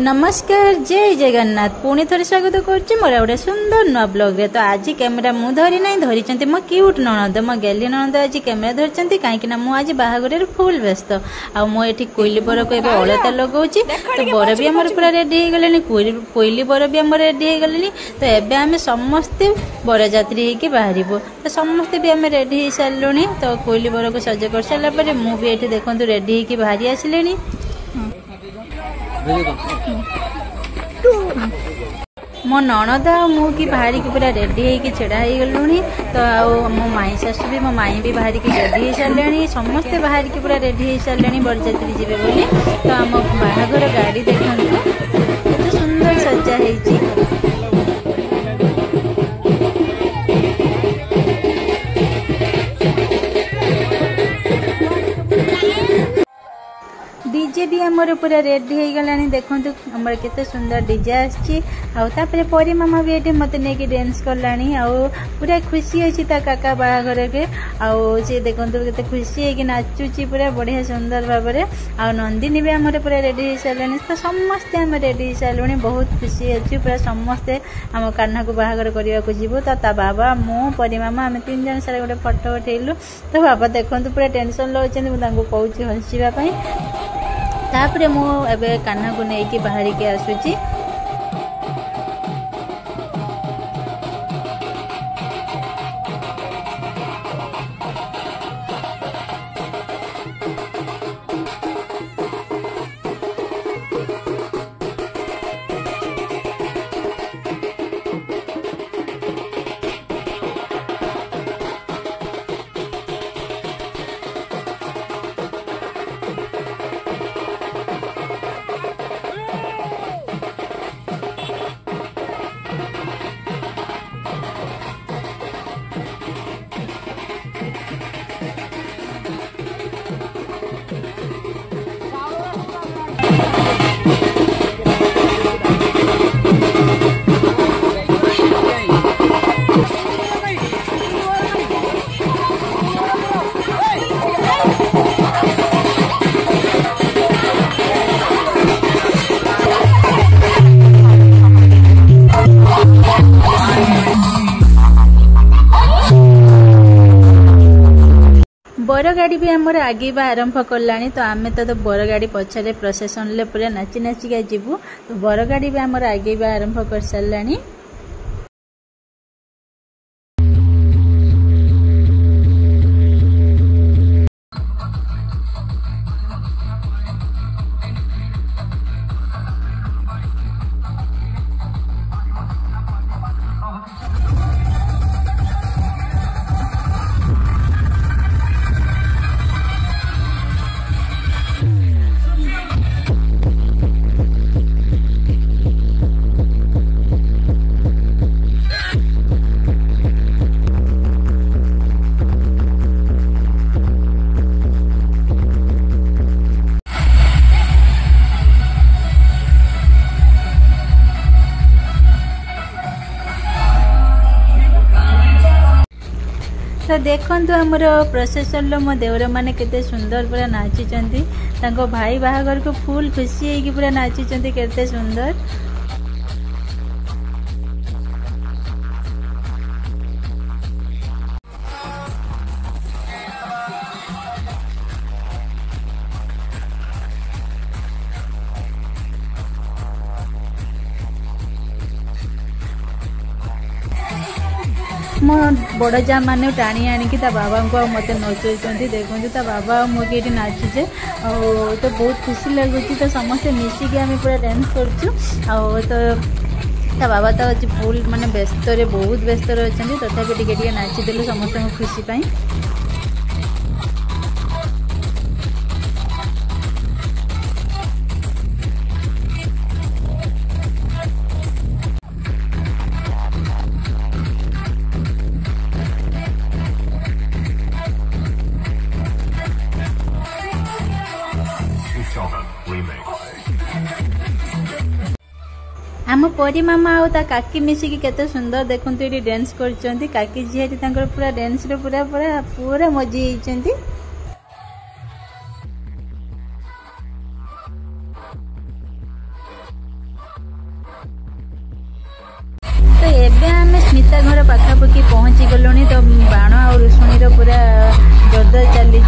नमस्कार जय जगन्नाथ पुणी थोड़ी स्वागत करुच्ची मोर गोटे सुंदर नुआ ब्लॉग रे। तो आज कैमेरा मु धरी ना धरी मो क्यूट ननद मो गेली ननद आज कैमेरा धरी कहीं मुझे बाहागर फुल व्यस्त आ मुझे कोईली बर को अलता लगाऊँ तो बर भी आम पूरा रेडी हो गले कोईली बर भी आम रेडी हो गले तो एबे आम समस्ते बरजात्री होगी बाहर तो समस्ते भी आम रेडी हो सारे तो कोईली बर को सज कर सारापर मुझे देखो रेडी होगी बाहरी आसिले मो ननद मुझे बाहर की पूरा रेडी होगी छेड़ा हो गलुणी तो मो माई शाशु भी मो माई भी बाहर की रेडी हो सारे समस्ते बाहर की पूरा रेडी हो सारे बरजात्री जीवे बोली तो आम बाहागर गाड़ी देखते केते सुंदर सजा है। डीजे भी आमर पूरा रेडी हो गला देखो आमर केते सुंदर डीजे आसपर परी मामा भी ये मत नहीं डांस कलानी पूरा खुशी अच्छी काका बाहागर के सी देखो केते खुशी है कि नाचुची पूरा बढ़िया सुंदर भाव आ नंदिनी भी आमर पूरा रेडी हो सारे तो समस्ते आम रेडी हो सारे बहुत खुशी अच्छी पूरा समस्ते आम कान्हा को बाहागर करने को जीवु तो ता बाबा मु परी मामा आम 3 जन सारे गोटे फोटो उठेलु तो बाबा देखो पूरा टेंशन लगे मुझे कहूँ हंसवाई तापरे मु एबे कान्हा को लेकिन बाहर के आसुची। बर गाड़ी भी आमर आगे आरंभ कला तो आम तो बर गाड़ी पछरे प्रोसेसन ले पूरा नाची नाचिका जीवु तो बर गाड़ी भी आमर आगे आरंभ कर सारे। तो देखो आमर प्रोसेसन मो देवर मैंने केते सुंदर पूरा नाचुंट भाई बाहागर को फुल खुशी है पूरा नाचुंट केते सुंदर। मो बड़ जा मान टाणी आणिकी बाबा को मत नचुंट देखो बाबा मुझे ये नाचुचे तो बहुत खुशी लगुच तो समस्ते मिसिकी आम पूरा डांस करूँ तो बाबा तो आज फुल माने व्यस्त बहुत व्यस्त अच्छा तथापि टे नाचिदेलु समस्त खुशी पाई। आम परी मामा आ काकी मिसिकी केते सुंदर देखो ये डांस कर काकी झी पूरा डांस पूरा पूरा पूरा मजी होती। स्मिता घर पाखापाखि पहुँची गलुनी तो बाण आ रुषुणीर पूरा जोरदार चली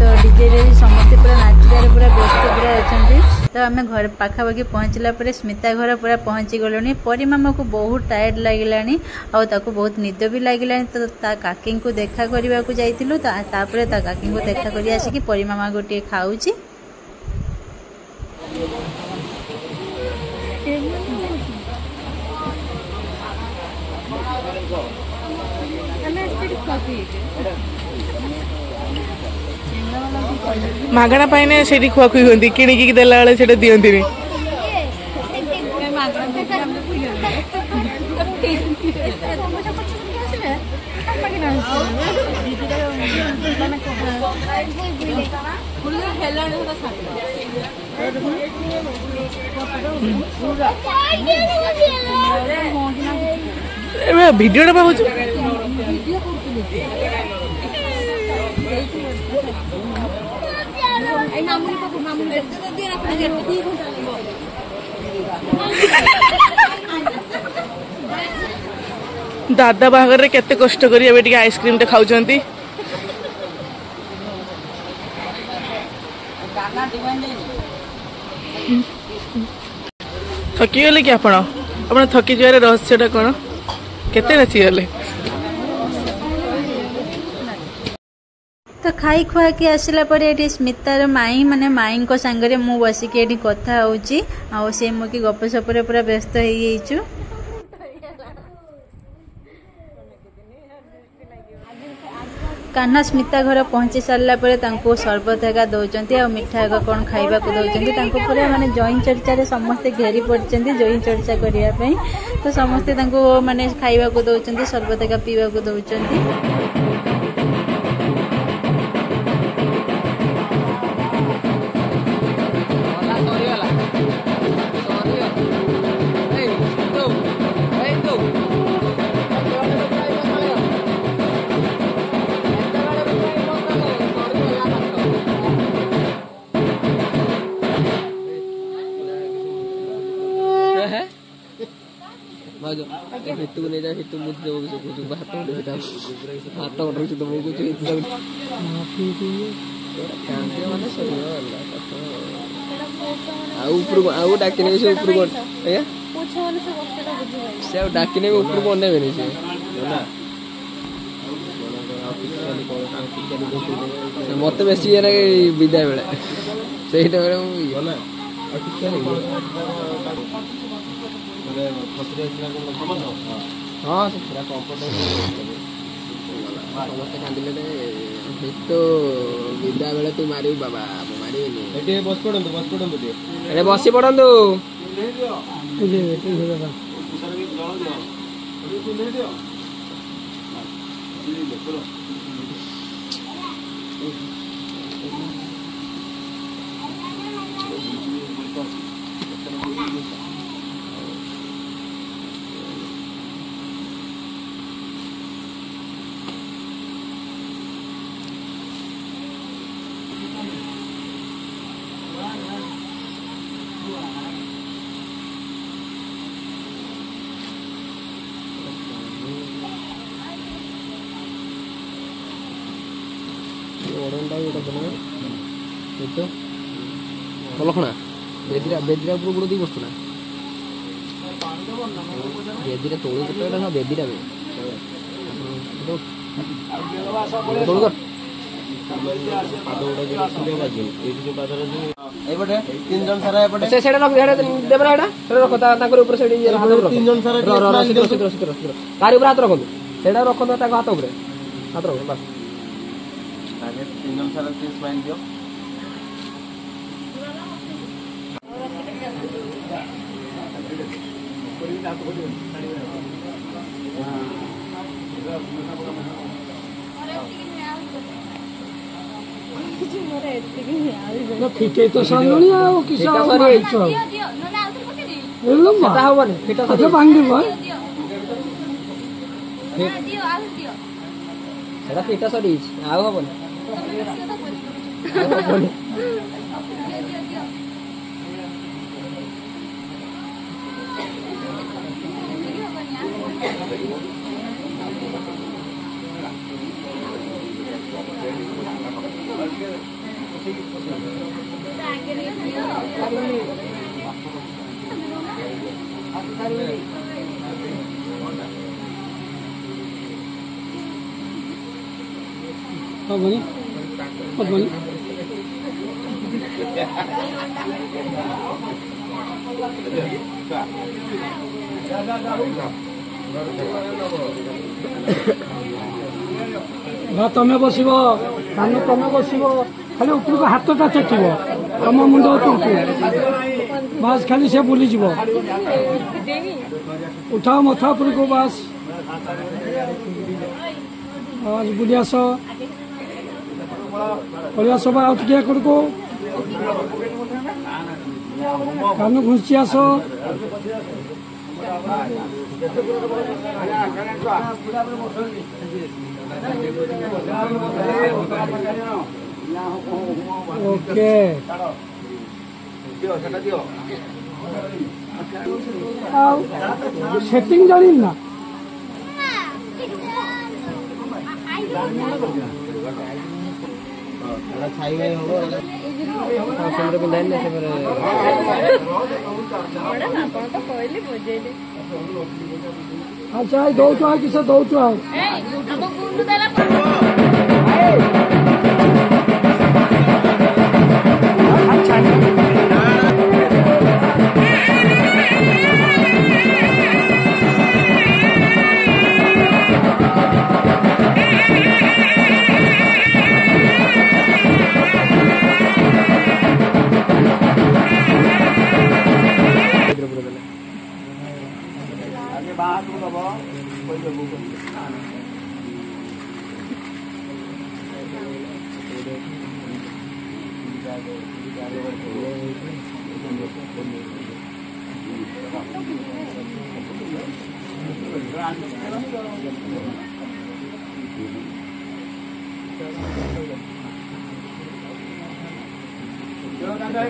तो डीजे रे समस्ते पूरा नाचिबार पूरा व्यस्त पूरा अच्छा तो आम घर पाखापाखि पहुँचला स्मिता घर पूरा पहुँची गलुनी परी मामा को बहुत टायर्ड लगिलानी आउ बहुत निद भी लगिलानी तो ता काकी को देखा करने को जाइलु तापर ता काकी को देखा कर आसिकी परी मामा गोटे खाऊची मागणा पाइने से खुआखुई होती किणिकी देला बेले से दिखती भिडियो पाऊँ दादा बाहागर केते कष्ट करी आइसक्रीम टे खाऊं थकी गले कि आपण थकी जारे रहस्यटा कौन केते नाची गले तो खाई खुआ के आसला ये स्मितार माई माने माई को सांगरे मु बसिक ये कथा होची आ से मुझे गप सपर पूरा व्यस्त हो जाइछु कान्हा स्मिता घर पहुंची सारा सरबत हेगा दौरान आ मिठा हेगा कौन खाइबा को दौरान पूरा माने जई चर्चा समस्ते घेरी पड़ते जई चर्चा करने तो समस्ते माने खाइबा को दौरान सरबत हेगा पीवा को दौरान हितु नहीं जा हितु मुझे दो कुछ बात हो रही है हाथ ऑर्डर से तो मुझे कुछ इतना कांदे वाला सही वाला आ ऊपर आ डाकिने से ऊपर कोन है पोछो वाला से बक्सटा बुझी से डाकिने के ऊपर कोन नहीं से ना मत बेसी ये विदाय बेले सेटा बेले ना हाँ पूरा समस्ते कांदिले तो विदा बेले तू मारू बाबा मारे बस पड़े बसी पड़ू लखना बेदीरा बेदीरा ऊपर गोड़ दी बसुना बेदीरा तोड़ गोटे ना बेदीरा फिटे तो सामने आओ किसा सरी छ सेटा होबन फिटा सरी बांगी बा सेटा फिटा सरी आउ होबन तमें बस कान तमें बस खाली उपरको हाथटा टेकिब तुम मुंड उपरको बस खाली से बुली जीव उठाओ मथा उपरको बस बुली आस पलि आस टे को कान घुंची आस ओके सेटिंग जानी ना अच्छा दौच किस दौच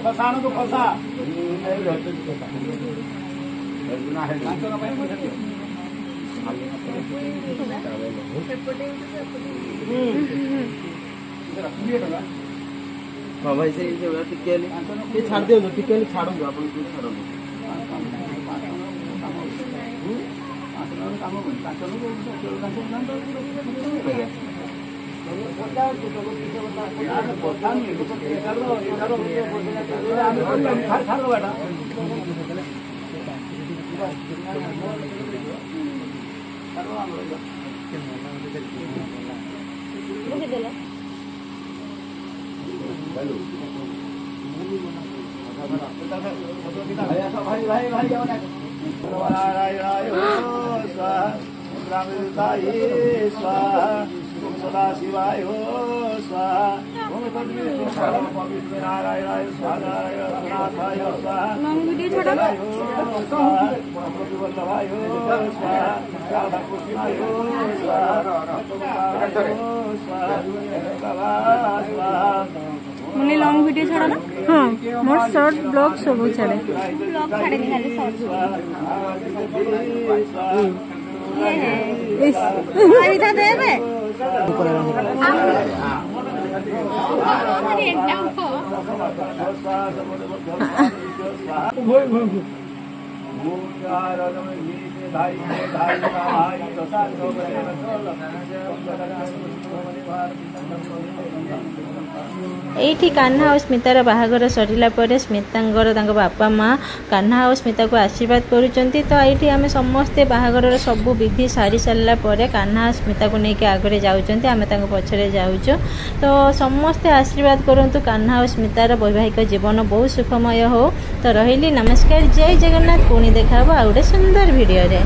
फसाणु तो फसा हाँ भाई से टिके छाड़ दियो टिके छाड़ो आप छाड़ो सदा शिवाय हो स्वाहा नारायणाय स्वाहा वल्लभाय हो स्वाहा राधाकृष्णाय हो स्वाहा मुझे लॉन्ग वीडियो छाड़ा ना हाँ मोर शॉर्ट ब्लॉग सब छाड़े ब्लॉग छाड़े नहीं खाली शॉर्ट इधर देवे एठी कान्हा और स्मितार बाहागर सरिला परे स्मितांगर तांको बापा माँ कान्हा और स्मिता को आशीर्वाद करुचंती। तो एठी आमे समस्ते बाहागर सब विधि सारी सारा परे कान्हा स्मिता को लेकिन आगे जाउचंती आमे तांको पछरे जाउचो। तो समस्ते आशीर्वाद करंतु कान्हा और स्मितार वैवाहिक जीवन बहुत सुखमय हो। तो रहिली नमस्कार जय जगन्नाथ पुणी देखा आ गोटे सुंदर वीडियो रे।